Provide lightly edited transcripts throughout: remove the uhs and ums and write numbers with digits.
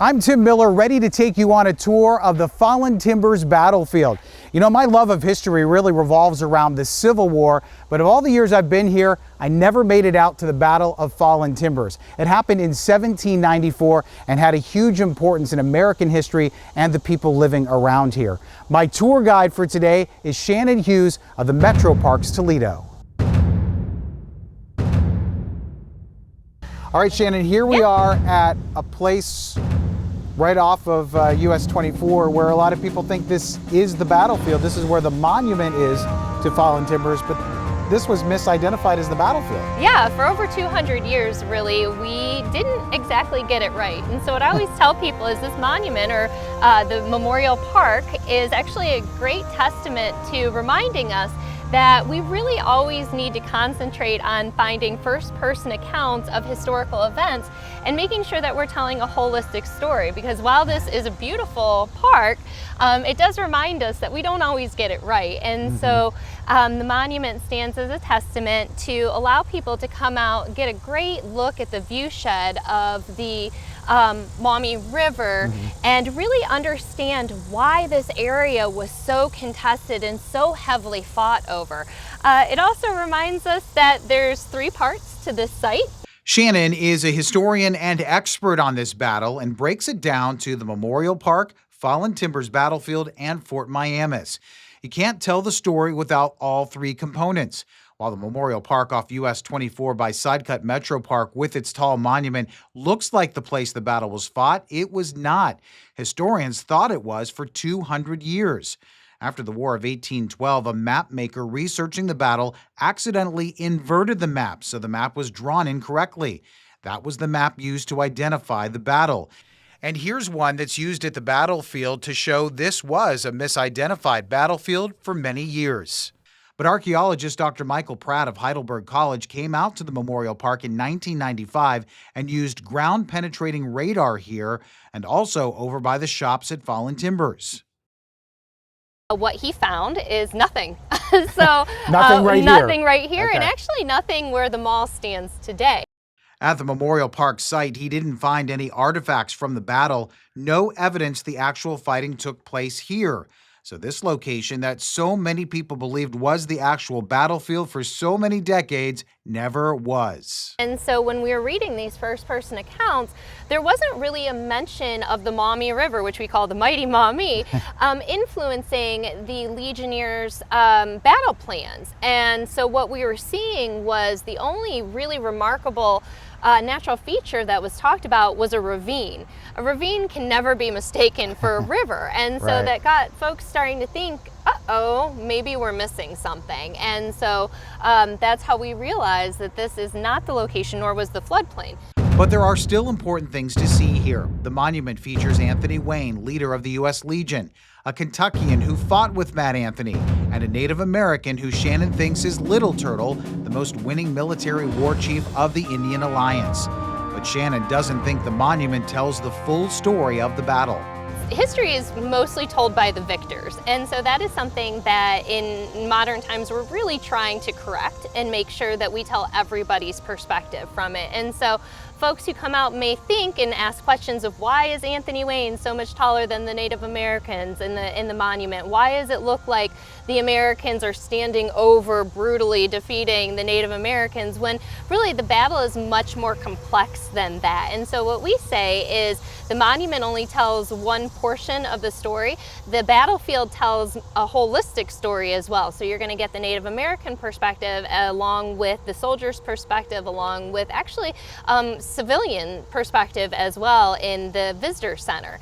I'm Tim Miller, ready to take you on a tour of the Fallen Timbers battlefield. You know, my love of history really revolves around the Civil War, but of all the years I've been here, I never made it out to the Battle of Fallen Timbers. It happened in 1794 and had a huge importance in American history and the people living around here. My tour guide for today is Shannon Hughes of the Metro Parks Toledo. All right, Shannon, here we are at a place right off of US 24 where a lot of people think this is the battlefield. This is where the monument is to Fallen Timbers, but this was misidentified as the battlefield. Yeah, for over 200 years, really, we didn't exactly get it right. And so what I always tell people is this monument, or the Memorial Park, is actually a great testament to reminding us that we really always need to concentrate on finding first-person accounts of historical events and making sure that we're telling a holistic story. Because while this is a beautiful park, it does remind us that we don't always get it right. And so the monument stands as a testament to allow people to come out, get a great look at the view shed of the Maumee River and really understand why this area was so contested and so heavily fought over. It also reminds us that there's 3 parts to this site. Shannon is a historian and expert on this battle and breaks it down to the Memorial Park, Fallen Timbers Battlefield, and Fort Miamis. You can't tell the story without all 3 components. While the Memorial Park off US 24 by Sidecut Metro Park with its tall monument looks like the place the battle was fought, it was not. Historians thought it was for 200 years. After the War of 1812, a map maker researching the battle accidentally inverted the map, so the map was drawn incorrectly. That was the map used to identify the battle. And here's one that's used at the battlefield to show this was a misidentified battlefield for many years. But archaeologist Dr. Michael Pratt of Heidelberg College came out to the Memorial Park in 1995 and used ground-penetrating radar here and also over by the shops at Fallen Timbers. What he found is nothing. So nothing right here, okay. And actually nothing where the mall stands today. At the Memorial Park site, he didn't find any artifacts from the battle, no evidence the actual fighting took place here. So this location that so many people believed was the actual battlefield for so many decades never was. And so when we were reading these first-person accounts, there wasn't really a mention of the Maumee River, which we call the mighty Maumee, influencing the Legionnaires' battle plans. And so what we were seeing was the only really remarkable natural feature that was talked about was a ravine. A ravine can never be mistaken for a river, and so that got folks starting to think, uh-oh, maybe we're missing something. And so that's how we realized that this is not the location, nor was the floodplain. But there are still important things to see here. The monument features Anthony Wayne, leader of the U.S. Legion, a Kentuckian who fought with Mad Anthony, and a Native American who Shannon thinks is Little Turtle, the most winning military war chief of the Indian Alliance. But Shannon doesn't think the monument tells the full story of the battle. History is mostly told by the victors, and so that is something that in modern times we're really trying to correct and make sure that we tell everybody's perspective from it. And so folks who come out may think and ask questions of why is Anthony Wayne so much taller than the Native Americans in the monument? Why does it look like the Americans are standing over brutally defeating the Native Americans, when really the battle is much more complex than that? And so what we say is the monument only tells one portion of the story. The battlefield tells a holistic story as well. So you're going to get the Native American perspective along with the soldiers' perspective, along with actually civilian perspective as well in the visitor center.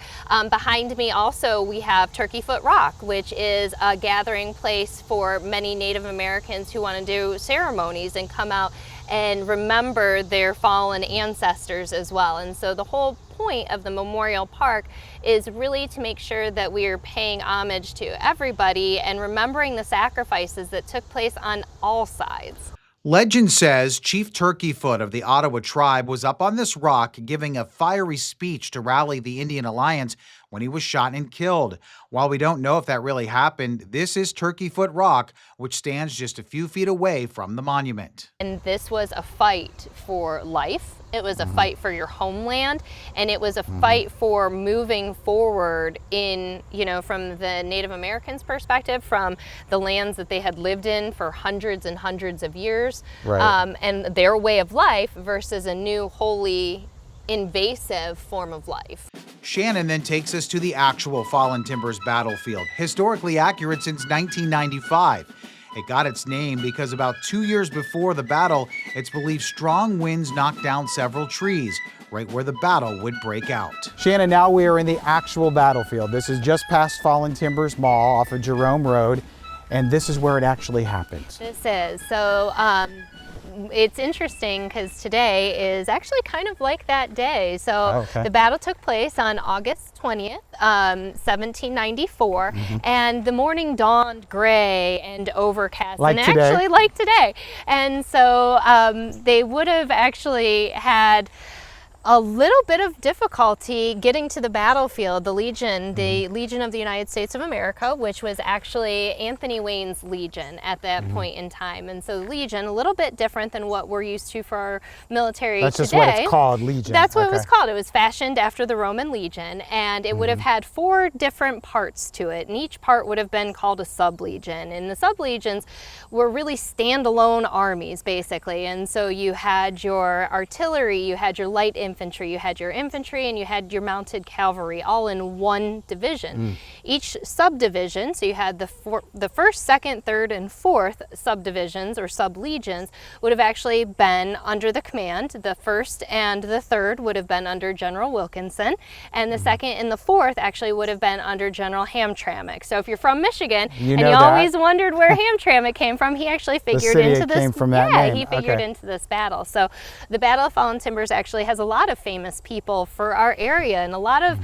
Behind me also we have Turkey Foot Rock, which is a gathering place for many Native Americans who want to do ceremonies and come out and remember their fallen ancestors as well. And so the whole point of the Memorial Park is really to make sure that we are paying homage to everybody and remembering the sacrifices that took place on all sides. Legend says Chief Turkeyfoot of the Ottawa tribe was up on this rock giving a fiery speech to rally the Indian Alliance when he was shot and killed. While we don't know if that really happened, this is Turkey Foot Rock, which stands just a few feet away from the monument. And this was a fight for life. It was a fight for your homeland, and it was a fight for moving forward in, from the Native Americans' perspective, from the lands that they had lived in for hundreds and hundreds of years, and their way of life versus a new, wholly invasive form of life. Shannon then takes us to the actual Fallen Timbers battlefield, historically accurate since 1995. It got its name because about 2 years before the battle, it's believed strong winds knocked down several trees, right where the battle would break out. Shannon, now we are in the actual battlefield. This is just past Fallen Timbers Mall off of Jerome Road, and this is where it actually happens. This is. So it's interesting because today is actually kind of like that day. So the battle took place on August 20th, 1794, and the morning dawned gray and overcast, actually like today. And so they would have actually had a little bit of difficulty getting to the battlefield. The Legion of the United States of America, which was actually Anthony Wayne's Legion at that point in time. And so the Legion, a little bit different than what we're used to for our military That's today. just what it's called, Legion. That's what it was called. It was fashioned after the Roman Legion, and it would have had 4 different parts to it, and each part would have been called a sub-legion. And the sub-legions were really standalone armies, basically. And so you had your artillery, you had your light infantry, you had your infantry, and you had your mounted cavalry, all in one division. Each subdivision, so you had the 1st, 2nd, 3rd, and 4th subdivisions or sub-legions, would have actually been under the command. The 1st and the 3rd would have been under General Wilkinson, and the 2nd and the 4th actually would have been under General Hamtramck. So if you're from Michigan and you always wondered where Hamtramck came from, he actually figured into this. Came from that name. He figured into this battle. So the Battle of Fallen Timbers actually has a lot of famous people for our area, and a lot of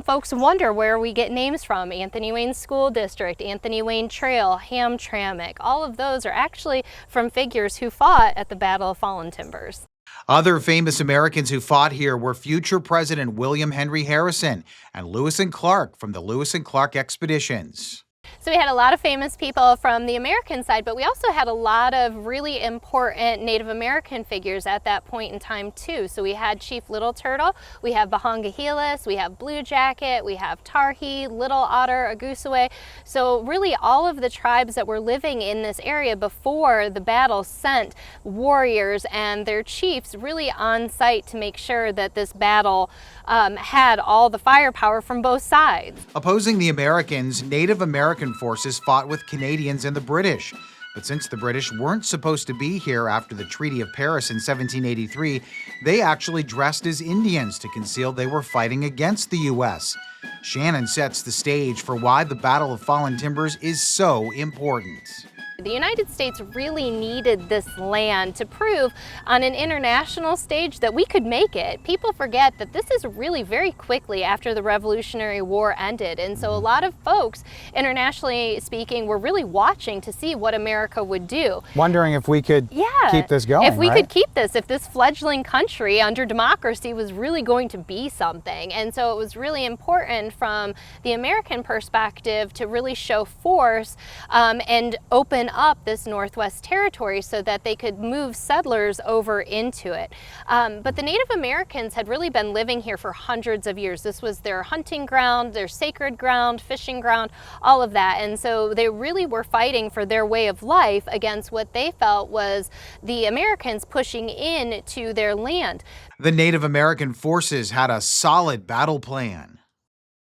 folks wonder where we get names from. Anthony Wayne School District, Anthony Wayne Trail, Hamtramck, all of those are actually from figures who fought at the Battle of Fallen Timbers. Other famous Americans who fought here were future President William Henry Harrison and Lewis and Clark from the Lewis and Clark expeditions. So we had a lot of famous people from the American side, but we also had a lot of really important Native American figures at that point in time too. So we had Chief Little Turtle, we have Bahongahelas, we have Blue Jacket, we have Tarhee, Little Otter, Agusaway. So really all of the tribes that were living in this area before the battle sent warriors and their chiefs really on site to make sure that this battle had all the firepower from both sides. Opposing the Americans, Native American forces fought with Canadians and the British. But since the British weren't supposed to be here after the Treaty of Paris in 1783, they actually dressed as Indians to conceal they were fighting against the U.S. Shannon sets the stage for why the Battle of Fallen Timbers is so important. The United States really needed this land to prove on an international stage that we could make it. People forget that this is really very quickly after the Revolutionary War ended, and so a lot of folks, internationally speaking, were really watching to see what America would do. Wondering if we could keep this going, if we could keep this, if this fledgling country under democracy was really going to be something. And so it was really important from the American perspective to really show force and open up this Northwest Territory so that they could move settlers over into it. But the Native Americans had really been living here for hundreds of years. This was their hunting ground, their sacred ground, fishing ground, all of that. And so they really were fighting for their way of life against what they felt was the Americans pushing in to their land. The Native American forces had a solid battle plan.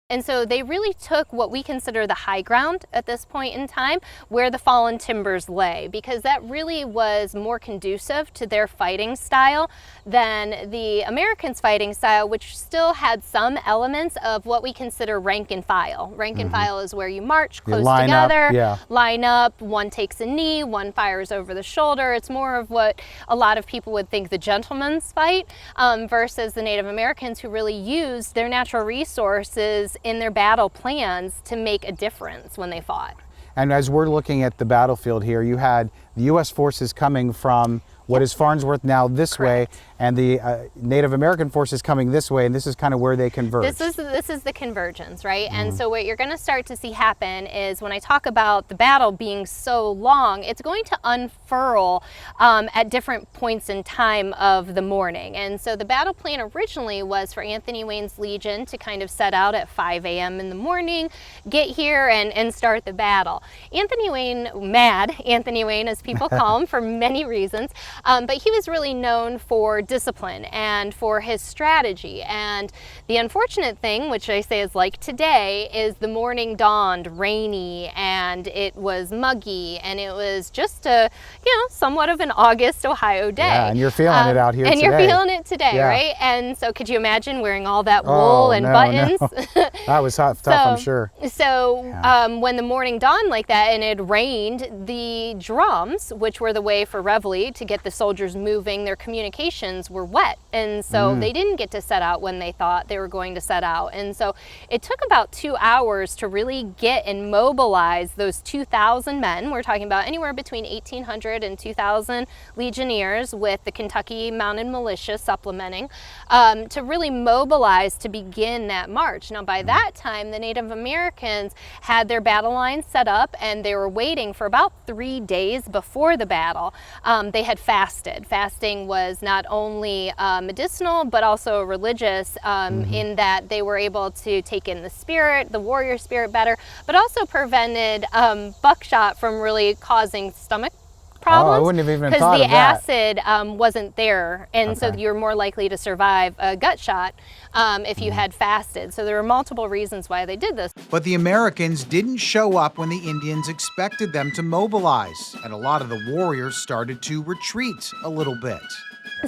And so they really took what we consider the high ground at this point in time, where the Fallen Timbers lay, because that really was more conducive to their fighting style than the Americans' fighting style, which still had some elements of what we consider rank and file. Rank and file is where you march close together, line up, one takes a knee, one fires over the shoulder. It's more of what a lot of people would think the gentleman's fight versus the Native Americans, who really used their natural resources in their battle plans to make a difference when they fought. And as we're looking at the battlefield here, you had the U.S. forces coming from what is Farnsworth now this way, and the Native American forces coming this way, and this is kind of where they converge. This is the convergence, right? And so what you're going to start to see happen is when I talk about the battle being so long, it's going to unfurl at different points in time of the morning. And so the battle plan originally was for Anthony Wayne's Legion to kind of set out at 5 a.m. in the morning, get here and start the battle. Anthony Wayne, Mad Anthony Wayne as people call him for many reasons, but he was really known for discipline and for his strategy. And the unfortunate thing, which I say is like today, is the morning dawned rainy and it was muggy and it was just a, somewhat of an August Ohio day. Yeah, and you're feeling it out here and today. You're feeling it today, yeah. Right? And so could you imagine wearing all that wool and buttons? No. That was tough, I'm sure. So when the morning dawned like that and it rained, the drums, which were the way for Reveille to get the soldiers moving, their communications were wet. And so they didn't get to set out when they thought they were going to set out. And so it took about 2 hours to really get and mobilize those 2,000 men. We're talking about anywhere between 1,800 and 2,000 legionnaires with the Kentucky Mounted Militia supplementing to really mobilize to begin that march. Now by that time, the Native Americans had their battle lines set up and they were waiting for about 3 days before the battle. They had fasted. Fasting was not only medicinal but also religious in that they were able to take in the spirit, the warrior spirit better, but also prevented buckshot from really causing stomach problems. Oh, I wouldn't have even thought of that. Because the acid wasn't there, and so you're more likely to survive a gut shot if you had fasted. So there were multiple reasons why they did this. But the Americans didn't show up when the Indians expected them to mobilize, and a lot of the warriors started to retreat a little bit.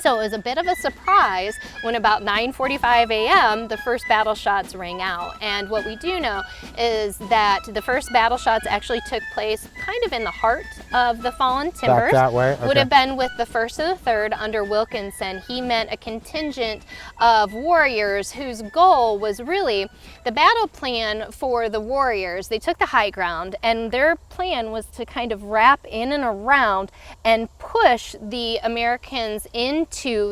So it was a bit of a surprise when about 9:45 a.m. the first battle shots rang out. And what we do know is that the first battle shots actually took place kind of in the heart of the Fallen Timbers. Back that way? Okay. Would have been with the 1st and the 3rd under Wilkinson. He meant a contingent of warriors whose goal was really the battle plan for the warriors. They took the high ground and their plan was to kind of wrap in and around and push the Americans into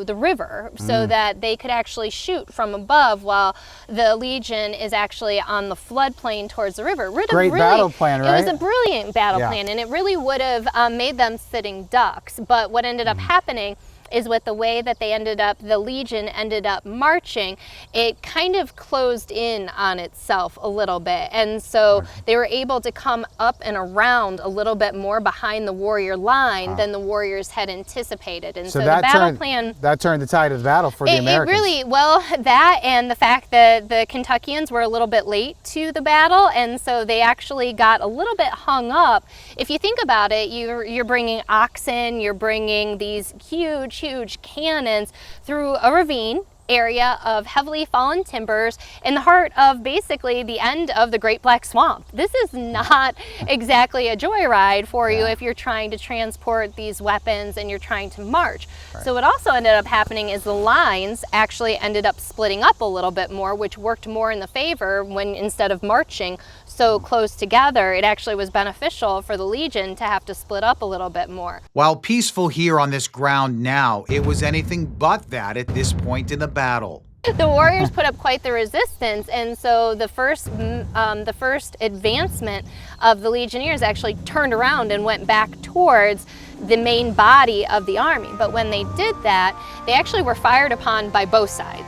the river so that they could actually shoot from above while the Legion is actually on the floodplain towards the river. Great battle plan, right? It was a brilliant battle plan, and it really would have made them sitting ducks. But what ended up happening is with the way that the Legion ended up marching, it kind of closed in on itself a little bit. And so they were able to come up and around a little bit more behind the warrior line than the warriors had anticipated. And so the battle plan... That turned the tide of the battle for the Americans. It really, well, that and the fact that the Kentuckians were a little bit late to the battle, and so they actually got a little bit hung up. If you think about it, you're bringing oxen, you're bringing these huge cannons through a ravine area of heavily fallen timbers in the heart of basically the end of the Great Black Swamp. This is not exactly a joyride for you if you're trying to transport these weapons and you're trying to march. So what also ended up happening is the lines actually ended up splitting up a little bit more, which worked more in the favor when instead of marching so close together, it actually was beneficial for the Legion to have to split up a little bit more. While peaceful here on this ground now, it was anything but that at this point in the battle. The warriors put up quite the resistance, and so the first advancement of the Legionnaires actually turned around and went back towards the main body of the army. But when they did that, they actually were fired upon by both sides.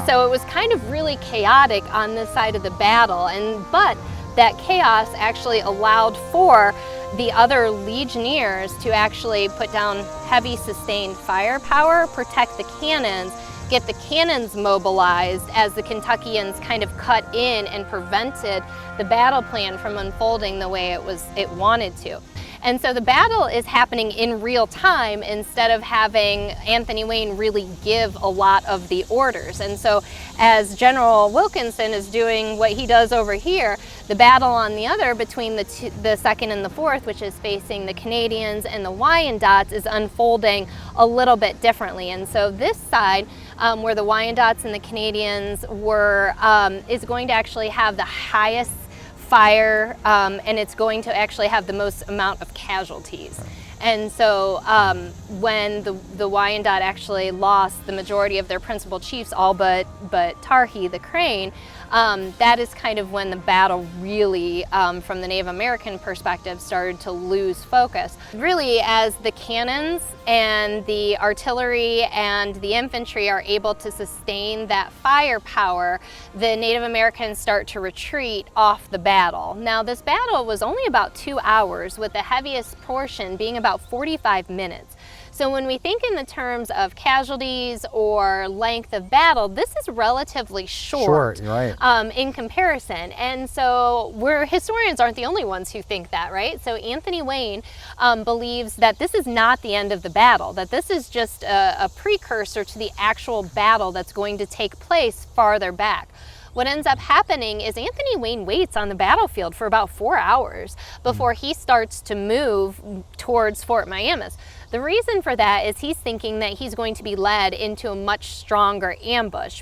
So it was kind of really chaotic on this side of the battle, but that chaos actually allowed for the other Legionnaires to actually put down heavy sustained firepower, protect the cannons, get the cannons mobilized as the Kentuckians kind of cut in and prevented the battle plan from unfolding the way it wanted to. And so the battle is happening in real time instead of having Anthony Wayne really give a lot of the orders. And so as General Wilkinson is doing what he does over here, the battle on the other between the 2nd and the 4th, which is facing the Canadians and the Wyandottes, is unfolding a little bit differently. And so this side, where the Wyandottes and the Canadians were, is going to actually have the highest fire, and it's going to actually have the most amount of casualties. And so when the Wyandotte actually lost the majority of their principal chiefs, all but Tarhi the Crane, that is kind of when the battle really, from the Native American perspective, started to lose focus. Really, as the cannons and the artillery and the infantry are able to sustain that firepower, the Native Americans start to retreat off the battle. Now, this battle was only about 2 hours, with the heaviest portion being about 45 minutes. So when we think in the terms of casualties or length of battle, this is relatively short, right. In comparison. And so historians aren't the only ones who think that, right? So Anthony Wayne believes that this is not the end of the battle, that this is just a precursor to the actual battle that's going to take place farther back. What ends up happening is Anthony Wayne waits on the battlefield for about 4 hours before he starts to move towards Fort Miamis. The reason for that is he's thinking that he's going to be led into a much stronger ambush.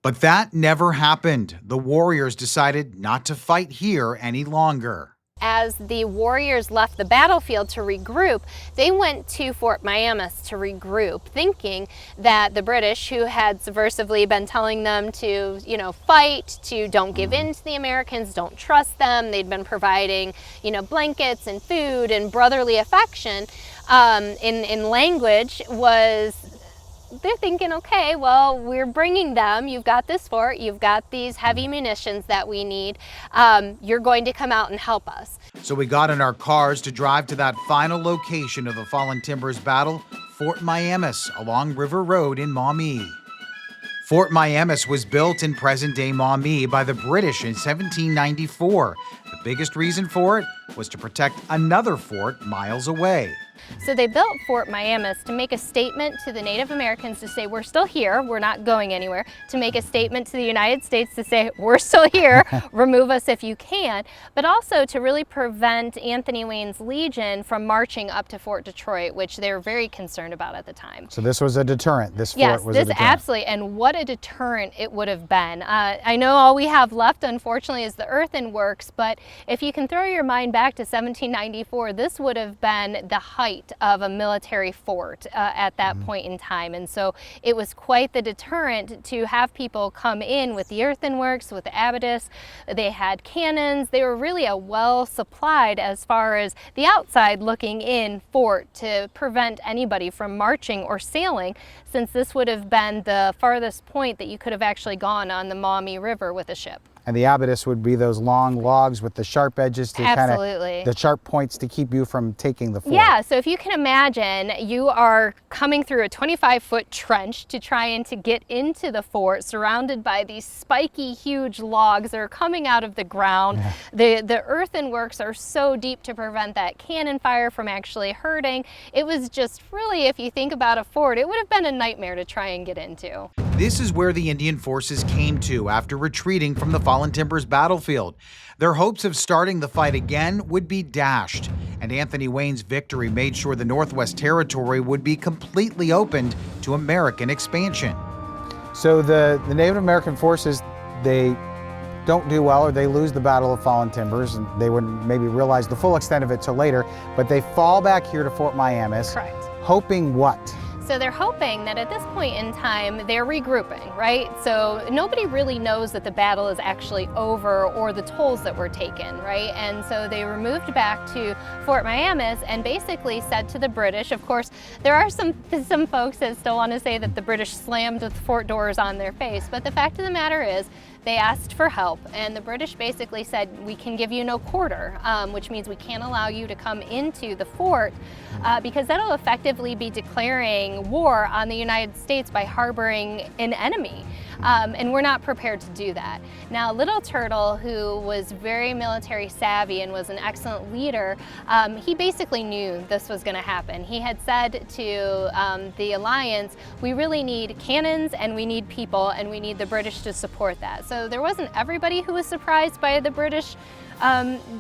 But that never happened. The warriors decided not to fight here any longer. As the warriors left the battlefield to regroup, they went to Fort Miamis to regroup, thinking that the British, who had subversively been telling them to, fight, to don't give in to the Americans, don't trust them, they'd been providing, blankets and food and brotherly affection, in language they're thinking, okay, well, we're bringing them. You've got this fort. You've got these heavy munitions that we need. You're going to come out and help us. So we got in our cars to drive to that final location of the Fallen Timbers battle, Fort Miamis, along River Road in Maumee. Fort Miamis was built in present-day Maumee by the British in 1794. The biggest reason for it was to protect another fort miles away. So they built Fort Miamis to make a statement to the Native Americans to say, we're still here, we're not going anywhere, to make a statement to the United States to say, we're still here, remove us if you can, but also to really prevent Anthony Wayne's Legion from marching up to Fort Detroit, which they were very concerned about at the time. So this was a deterrent. This fort was a deterrent. Yes, absolutely, and what a deterrent it would have been. I know all we have left, unfortunately, is the earthworks, but if you can throw your mind back to 1794, this would have been the height of a military fort at that point in time. And so it was quite the deterrent to have people come in with the earthworks, with the abatis. They had cannons. They were really a well supplied, as far as the outside looking in, fort to prevent anybody from marching or sailing, since this would have been the farthest point that you could have actually gone on the Maumee River with a ship. And the abatis would be those long logs with the sharp edges to Absolutely. the sharp points to keep you from taking the fort. Yeah, so if you can imagine, you are coming through a 25-foot trench to try and to get into the fort, surrounded by these spiky, huge logs that are coming out of the ground. Yeah. The earthworks are so deep to prevent that cannon fire from actually hurting. It was just really, if you think about a fort, it would have been a nightmare to try and get into. This is where the Indian forces came to after retreating from the Fallen Timbers battlefield. Their hopes of starting the fight again would be dashed, and Anthony Wayne's victory made sure the Northwest Territory would be completely opened to American expansion. So the Native American forces, they don't do well, or they lose the Battle of Fallen Timbers, and they wouldn't maybe realize the full extent of it till later, but they fall back here to Fort Miamis. Correct. Hoping what? So they're hoping that at this point in time, they're regrouping, right? So nobody really knows that the battle is actually over or the tolls that were taken, right? And so they were moved back to Fort Miamis and basically said to the British, of course, there are some folks that still want to say that the British slammed the fort doors on their face, but the fact of the matter is, they asked for help, and the British basically said, we can give you no quarter, which means we can't allow you to come into the fort because that'll effectively be declaring war on the United States by harboring an enemy. And we're not prepared to do that. Now, Little Turtle, who was very military savvy and was an excellent leader, he basically knew this was going to happen. He had said to the Alliance, we really need cannons and we need people and we need the British to support that. So there wasn't everybody who was surprised by the British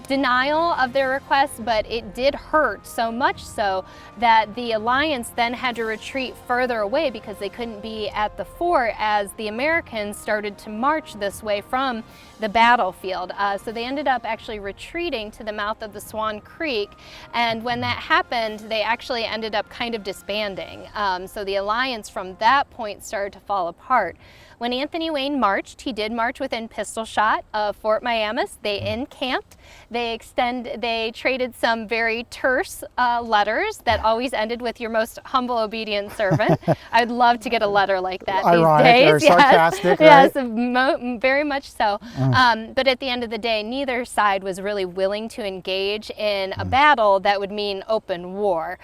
denial of their request, but it did hurt so much so that the Alliance then had to retreat further away because they couldn't be at the fort as the Americans started to march this way from the battlefield. So they ended up actually retreating to the mouth of the Swan Creek, and when that happened, they actually ended up kind of disbanding. So the Alliance from that point started to fall apart. When Anthony Wayne marched, he did march within pistol shot of Fort Miamis. They encamped. They traded some very terse letters that always ended with "your most humble, obedient servant." I'd love to get a letter like that Ironic these days. or sarcastic, yes, right? yes, very much so. But at the end of the day, neither side was really willing to engage in a battle that would mean open war.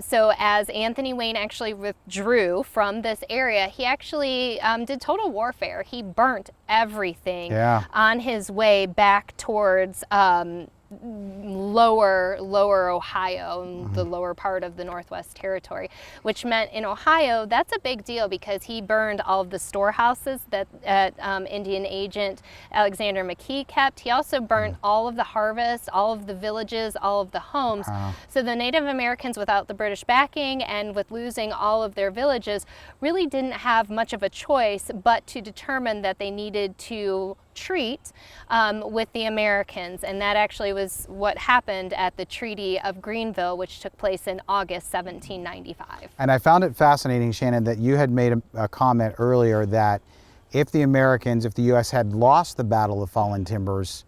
So as Anthony Wayne actually withdrew from this area, he actually did total warfare. He burnt everything on his way back towards lower Ohio, the lower part of the Northwest Territory, which meant in Ohio, that's a big deal because he burned all of the storehouses that Indian agent Alexander McKee kept. He also burnt all of the harvests, all of the villages, all of the homes. So the Native Americans, without the British backing and with losing all of their villages, really didn't have much of a choice but to determine that they needed to treat with the Americans, and that actually was what happened at the Treaty of Greenville, which took place in August 1795. And I found it fascinating, Shannon, that you had made a comment earlier that if the U.S. had lost the Battle of Fallen Timbers,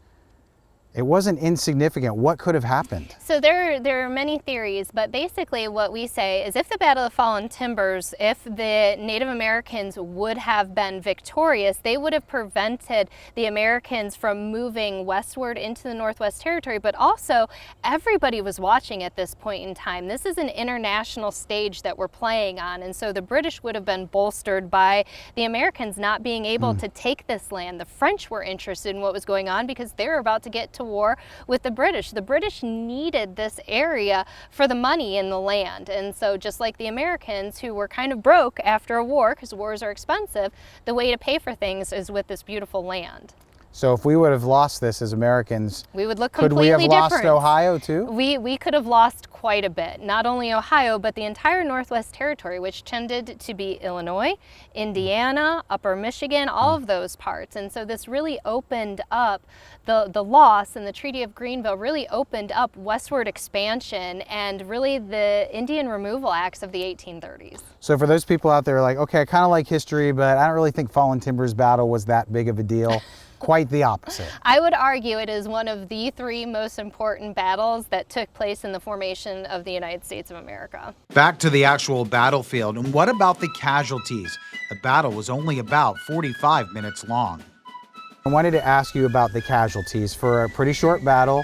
it wasn't insignificant. What could have happened? So there are many theories, but basically what we say is if the Battle of Fallen Timbers, if the Native Americans would have been victorious, they would have prevented the Americans from moving westward into the Northwest Territory, but also everybody was watching at this point in time. This is an international stage that we're playing on, and so the British would have been bolstered by the Americans not being able to take this land. The French were interested in what was going on because they were about to get to war with the British. The British needed this area for the money in the land, and so just like the Americans, who were kind of broke after a war because wars are expensive, the way to pay for things is with this beautiful land. So if we would have lost this as Americans, we would look could completely we have different. lost Ohio too? We could have lost quite a bit. Not only Ohio, but the entire Northwest Territory, which tended to be Illinois, Indiana, Upper Michigan, all of those parts. And so this really opened up the loss, and the Treaty of Greenville really opened up westward expansion and really the Indian Removal Acts of the 1830s. So for those people out there like, okay, I kind of like history, but I don't really think Fallen Timbers battle was that big of a deal. Quite the opposite. I would argue it is one of the three most important battles that took place in the formation of the United States of America. Back to the actual battlefield, and what about the casualties? The battle was only about 45 minutes long. I wanted to ask you about the casualties. For a pretty short battle,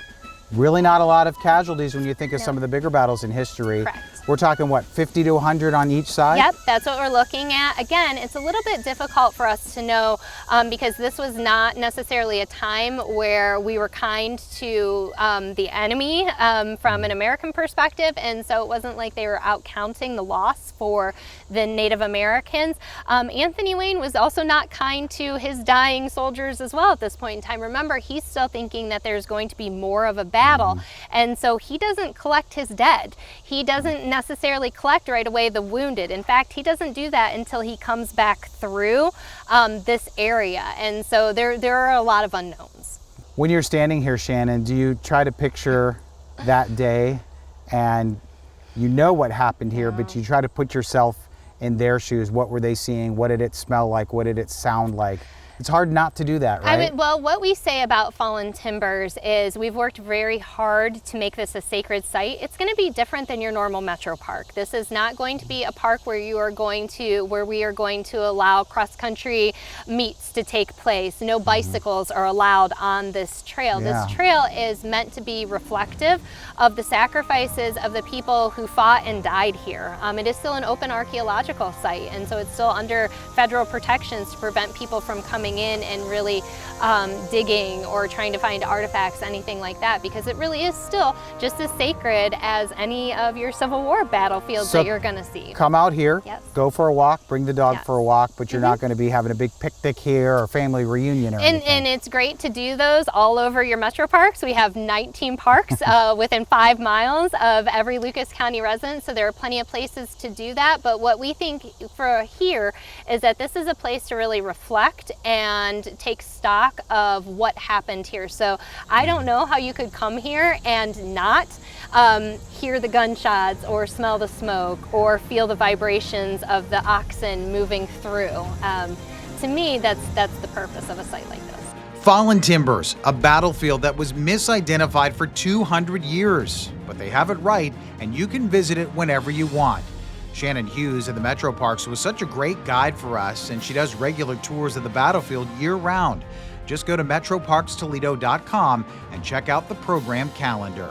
really not a lot of casualties when you think of some of the bigger battles in history. Correct. We're talking, what, 50 to 100 on each side? Yep, that's what we're looking at. Again, it's a little bit difficult for us to know because this was not necessarily a time where we were kind to the enemy from an American perspective, and so it wasn't like they were out counting the loss for the Native Americans. Anthony Wayne was also not kind to his dying soldiers as well at this point in time. Remember, he's still thinking that there's going to be more of a battle, and so he doesn't collect his dead. He doesn't necessarily collect right away the wounded. In fact, he doesn't do that until he comes back through this area, and so there are a lot of unknowns. When you're standing here, Shannon, do you try to picture that day and you know what happened here, but you try to put yourself in their shoes? What were they seeing? What did it smell like? What did it sound like? It's hard not to do that, right? I mean, well, what we say about Fallen Timbers is we've worked very hard to make this a sacred site. It's going to be different than your normal metro park. This is not going to be a park where we are going to allow cross-country meets to take place. No bicycles are allowed on this trail. Yeah. This trail is meant to be reflective of the sacrifices of the people who fought and died here. It is still an open archaeological site, and so it's still under federal protections to prevent people from coming coming in and really digging or trying to find artifacts, anything like that, because it really is still just as sacred as any of your Civil War battlefields that you're gonna see. Come out here, Yes. go for a walk, bring the dog Yes. for a walk, but you're not going to be having a big picnic here or family reunion or anything. And it's great to do those all over your metro parks. We have 19 parks within 5 miles of every Lucas County resident, so there are plenty of places to do that. But what we think for here is that this is a place to really reflect and take stock of what happened here. So I don't know how you could come here and not hear the gunshots or smell the smoke or feel the vibrations of the oxen moving through. To me, that's the purpose of a site like this. Fallen Timbers, a battlefield that was misidentified for 200 years. But they have it right, and you can visit it whenever you want. Shannon Hughes at the Metro Parks was such a great guide for us, and she does regular tours of the battlefield year-round. Just go to metroparkstoledo.com and check out the program calendar.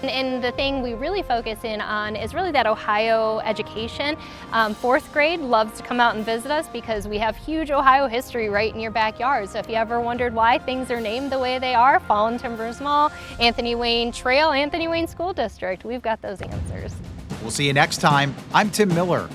And the thing we really focus in on is really that Ohio education. 4th grade loves to come out and visit us because we have huge Ohio history right in your backyard. So if you ever wondered why things are named the way they are, Fallen Timbers Mall, Anthony Wayne Trail, Anthony Wayne School District, we've got those answers. We'll see you next time. I'm Tim Miller.